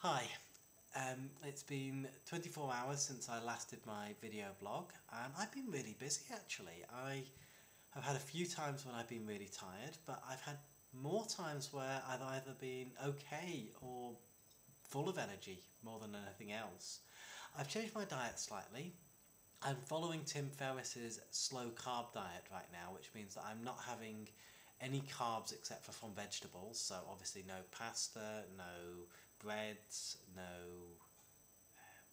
Hi, it's been 24 hours since I last did my video blog and I've been really busy actually. I have had a few times when I've been really tired, but I've had more times where I've either been okay or full of energy more than anything else. I've changed my diet slightly. I'm following Tim Ferriss's slow carb diet right now, which means that I'm not having any carbs except for from vegetables, so obviously no pasta, no breads, no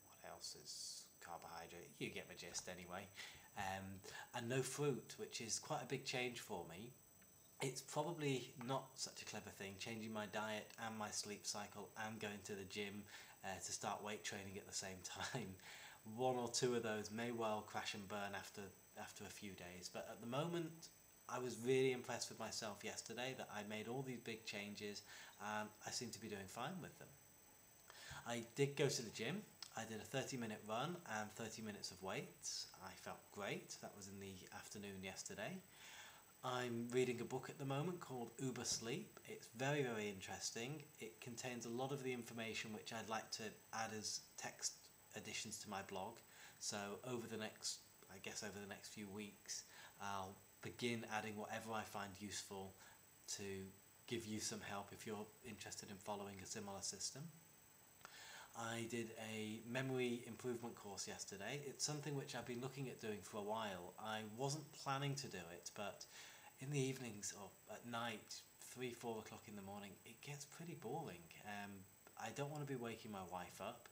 what else is carbohydrate? You get my gist anyway. And no fruit, which is quite a big change for me. It's probably not such a clever thing, changing my diet and my sleep cycle and going to the gym to start weight training at the same time. One or two of those may well crash and burn after a few days, but at the moment I was really impressed with myself yesterday that I made all these big changes and I seem to be doing fine with them. I did go to the gym. I did a 30-minute run and 30 minutes of weights. I felt great. That was in the afternoon yesterday. I'm reading a book at the moment called Uber Sleep. It's very, very interesting. It contains a lot of the information which I'd like to add as text additions to my blog. So over the next few weeks, I'll begin adding whatever I find useful to give you some help if you're interested in following a similar system. I did a memory improvement course yesterday. It's something which I've been looking at doing for a while. I wasn't planning to do it, but in the evenings or at night, 3-4 o'clock in the morning, it gets pretty boring. I don't want to be waking my wife up.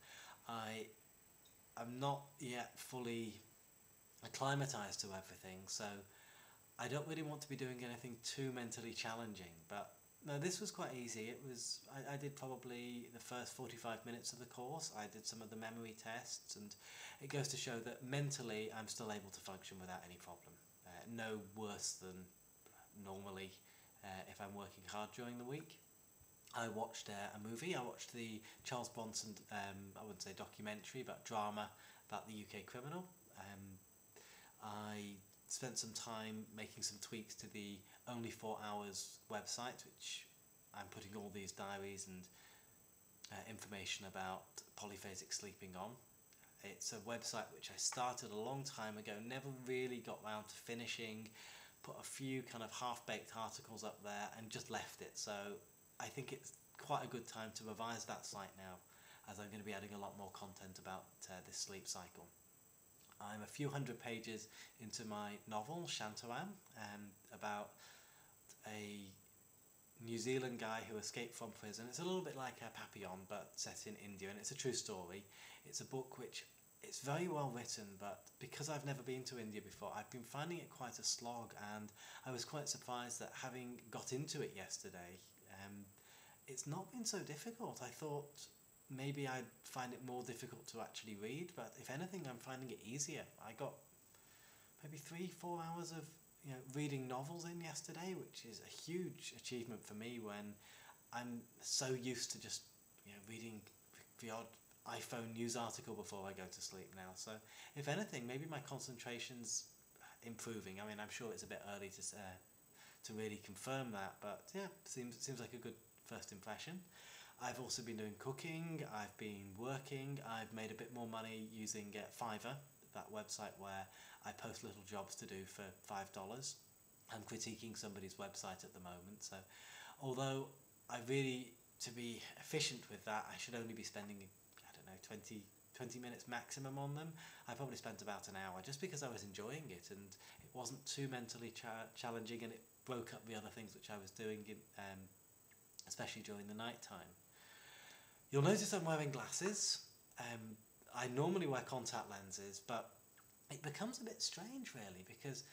I'm not yet fully acclimatized to everything, so I don't really want to be doing anything too mentally challenging, but no, this was quite easy. I did probably the first 45 minutes of the course. I did some of the memory tests, and it goes to show that mentally I'm still able to function without any problem. No worse than normally if I'm working hard during the week. I watched a movie. I watched the Charles Bronson, I wouldn't say documentary, but drama about the UK criminal. I spent some time making some tweaks to the Only 4 Hours website, which I'm putting all these diaries and information about polyphasic sleeping on. It's a website which I started a long time ago, never really got round to finishing, put a few kind of half-baked articles up there and just left it. So I think it's quite a good time to revise that site now, as I'm going to be adding a lot more content about this sleep cycle. I'm a few hundred pages into my novel, Shantaram, about a New Zealand guy who escaped from prison. It's a little bit like a Papillon, but set in India, and it's a true story. It's a book which it's very well written, but because I've never been to India before, I've been finding it quite a slog, and I was quite surprised that having got into it yesterday, it's not been so difficult. I thought maybe I'd find it more difficult to actually read, but if anything I'm finding it easier. I got maybe 3-4 hours of reading novels in yesterday, which is a huge achievement for me when I'm so used to just reading the odd iPhone news article before I go to sleep now. So if anything, maybe my concentration's improving. I mean, I'm sure it's a bit early to really confirm that, but yeah, seems like a good first impression. I've also been doing cooking, I've been working, I've made a bit more money using Fiverr, that website where I post little jobs to do for $5. I'm critiquing somebody's website at the moment, so although to be efficient with that, I should only be spending, I don't know, 20 minutes maximum on them. I probably spent about an hour just because I was enjoying it and it wasn't too mentally challenging, and it broke up the other things which I was doing, especially during the night time. You'll notice I'm wearing glasses. I normally wear contact lenses, but it becomes a bit strange really, because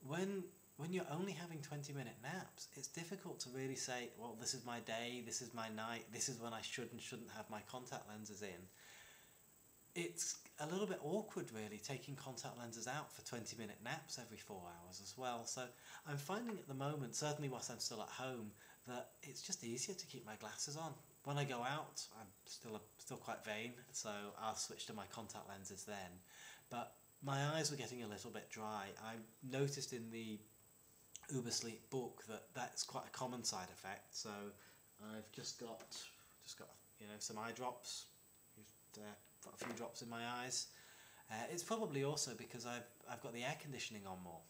when you're only having 20-minute naps, it's difficult to really say, well, this is my day, this is my night, this is when I should and shouldn't have my contact lenses in. It's a little bit awkward really, taking contact lenses out for 20-minute naps every 4 hours as well. So I'm finding at the moment, certainly whilst I'm still at home, that it's just easier to keep my glasses on. When I go out, I'm still quite vain, so I'll switch to my contact lenses then. But my eyes were getting a little bit dry. I noticed in the Uber Sleep book that that's quite a common side effect, so I've just got some eye drops, just put a few drops in my eyes. It's probably also because I've got the air conditioning on more.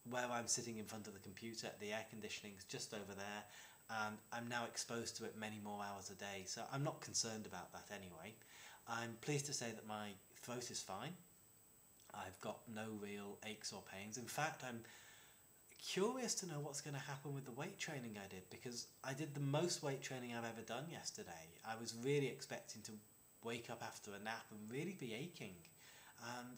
Where I'm sitting in front of the computer, the air conditioning's just over there, and I'm now exposed to it many more hours a day, so I'm not concerned about that anyway. I'm pleased to say that my throat is fine. I've got no real aches or pains. In fact, I'm curious to know what's going to happen with the weight training I did, because I did the most weight training I've ever done yesterday. I was really expecting to wake up after a nap and really be aching, and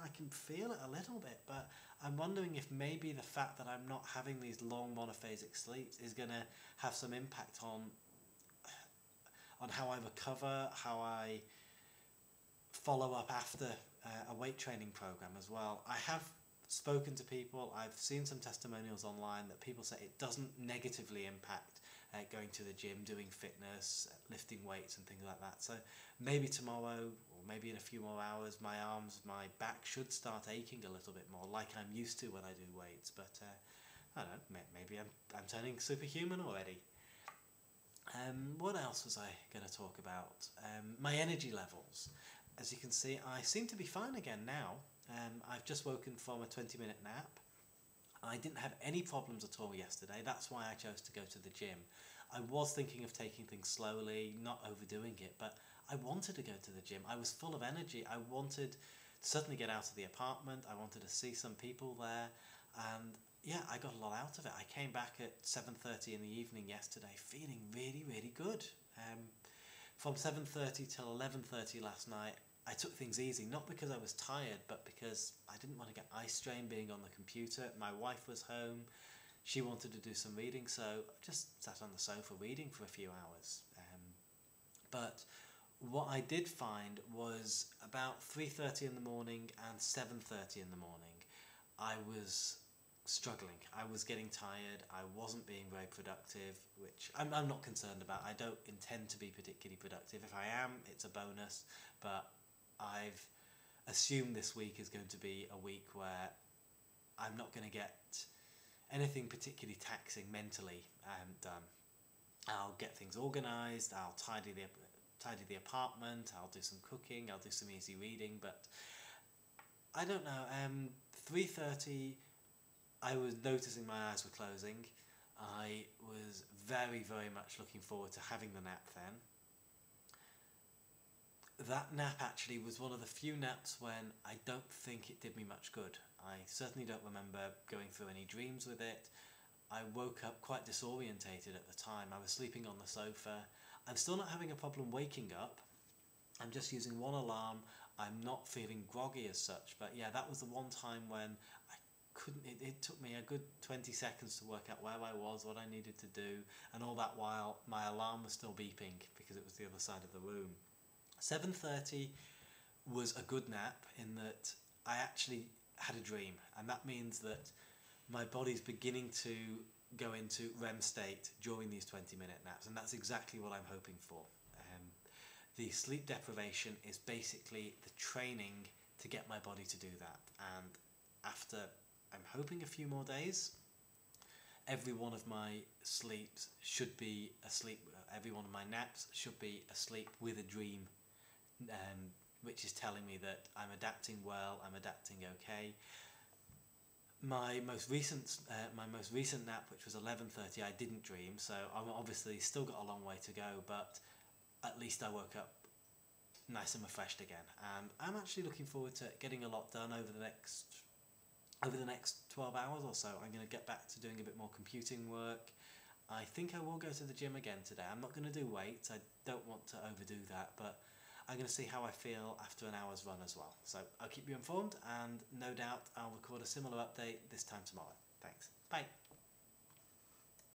I can feel it a little bit, but I'm wondering if maybe the fact that I'm not having these long monophasic sleeps is going to have some impact on how I recover, how I follow up after a weight training program as well. I have spoken to people, I've seen some testimonials online that people say it doesn't negatively impact going to the gym, doing fitness, lifting weights and things like that. So maybe tomorrow, or maybe in a few more hours, my arms, my back should start aching a little bit more, like I'm used to when I do weights. But I don't know, maybe I'm turning superhuman already. What else was I going to talk about? My energy levels. As you can see, I seem to be fine again now. I've just woken from a 20-minute nap. I didn't have any problems at all yesterday. That's why I chose to go to the gym. I was thinking of taking things slowly, not overdoing it, but I wanted to go to the gym. I was full of energy. I wanted to suddenly get out of the apartment. I wanted to see some people there, and yeah, I got a lot out of it. I came back at 7:30 in the evening yesterday feeling really, really good. From 7:30 till 11:30 last night, I took things easy, not because I was tired, but because I didn't want to get eye strain being on the computer. My wife was home. She wanted to do some reading, so I just sat on the sofa reading for a few hours. But what I did find was about 3:30 in the morning and 7:30 in the morning, I was struggling. I was getting tired. I wasn't being very productive, which I'm not concerned about. I don't intend to be particularly productive. If I am, it's a bonus, but I've assumed this week is going to be a week where I'm not going to get anything particularly taxing mentally done. I'll get things organised, I'll tidy the apartment, I'll do some cooking, I'll do some easy reading, but I don't know, 3:30 I was noticing my eyes were closing. I was very, very much looking forward to having the nap then. That nap actually was one of the few naps when I don't think it did me much good. I certainly don't remember going through any dreams with it. I woke up quite disorientated at the time. I was sleeping on the sofa. I'm still not having a problem waking up. I'm just using one alarm. I'm not feeling groggy as such, but yeah, that was the one time when I couldn't, it took me a good 20 seconds to work out where I was, what I needed to do, and all that while my alarm was still beeping because it was the other side of the room. 7:30 was a good nap in that I actually had a dream, and that means that my body's beginning to go into REM state during these 20-minute naps, and that's exactly what I'm hoping for. The sleep deprivation is basically the training to get my body to do that, and after, I'm hoping, a few more days, every one of my sleeps should be asleep, every one of my naps should be asleep with a dream, which is telling me that I'm adapting well, I'm adapting okay. My most recent nap, which was 11:30, I didn't dream, so I'm obviously still got a long way to go, but at least I woke up nice and refreshed again, and I'm actually looking forward to getting a lot done over the next 12 hours or so. I'm going to get back to doing a bit more computing work. I think I will go to the gym again today. I'm not going to do weights, I don't want to overdo that, but I'm going to see how I feel after an hour's run as well. So I'll keep you informed, and no doubt I'll record a similar update this time tomorrow. Thanks. Bye.